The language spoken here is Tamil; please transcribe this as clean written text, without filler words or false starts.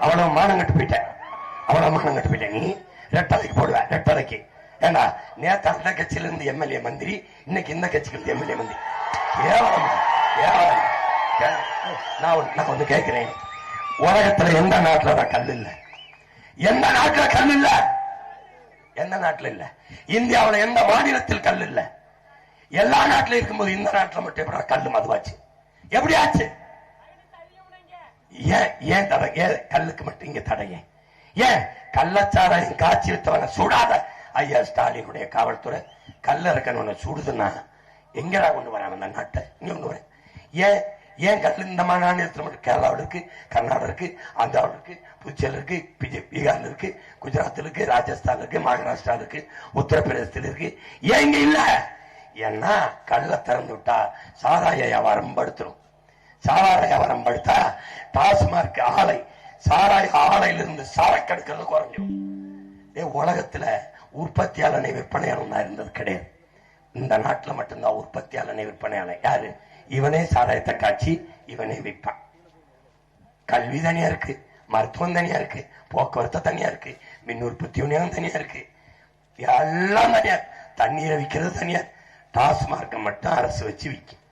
அவ்வளவு மானம் கட்டு போயிட்டேன், அவ்வளவு மானம் கட்டு போயிட்டேன். நீ ரெட்டலைக்கு போடுவ, ரெட்டலைக்கு. ஏண்டா நேத்து அந்த கட்சியில இருந்து எம்எல்ஏ மந்திரி, இன்னைக்கு இந்த கட்சிக்கு இருந்து எம்எல்ஏ மந்திரி. கேவலம் கேவலம். நான் ஒண்ணு கேட்கிறேன், உலகத்துல எந்த நாட்டுல தான் கல் இல்ல? எந்த நாட்டுல கல் இல்ல? எந்த நாட்டுல இல்ல? இந்தியாவுல எந்த மாநிலத்தில் கல் இல்ல? எல்லா நாட்டிலும் இருக்கும்போது இந்த நாட்டில் மட்டும் எப்படி கல்லு மதுவாச்சு? எப்படி ஆச்சு? ஏன் தடை? ஏன் கல்லுக்கு மட்டும் இங்க தடையே? ஏன் கள்ளச்சாராயம் காட்சி வித்தவன சுடாத? ஐயா ஸ்டாலினுடைய காவல்துறை கல்ல இருக்கணும் சுடுதுன்னா எங்கடா கொண்டு வரான் அந்த நாட்டை? இங்க கொண்டு வரேன். ஏன் ஏன் கல் இந்த மாநிலத்தில் மட்டும்? கேரளாவில் இருக்கு, கர்நாடகா இருக்கு, ஆந்திராவில் இருக்கு, புதுச்சேரி இருக்கு, பீகார்ல இருக்கு, குஜராத்தில் இருக்கு, ராஜஸ்தான் இருக்கு, மகாராஷ்டிரா இருக்கு, உத்தரப்பிரதேசத்தில் இருக்கு. ஏன் இங்க இல்ல? ஏன்னா கல்ல திறந்து விட்டா சாராய வியாபாரம் படுத்துரும். சாராய வியாபாரம் படுத்தா டாஸ்மார்க் ஆலை, சாராய ஆலையிலிருந்து சாரைக்கெடுக்கிறது குறைஞ்சிடும். உலகத்துல உற்பத்தியாளனை விற்பனையாளன் இருந்தது கிடையாது. இந்த நாட்டுல மட்டும்தான் உற்பத்தியாளனை விற்பனையாளன். யாரு? இவனே சாராயத்தை காட்சி இவனே விற்பான். கல்வி தனியா இருக்கு, மருத்துவம் தனியா இருக்கு, போக்குவரத்து தனியா இருக்கு, மின் உற்பத்தி யூனியன் தனியா இருக்கு, எல்லாம் தனியா. தண்ணீரை விற்கிறது தனியா. டாஸ்மார்க்க மட்டும் அரசு வச்சு விற்கும்.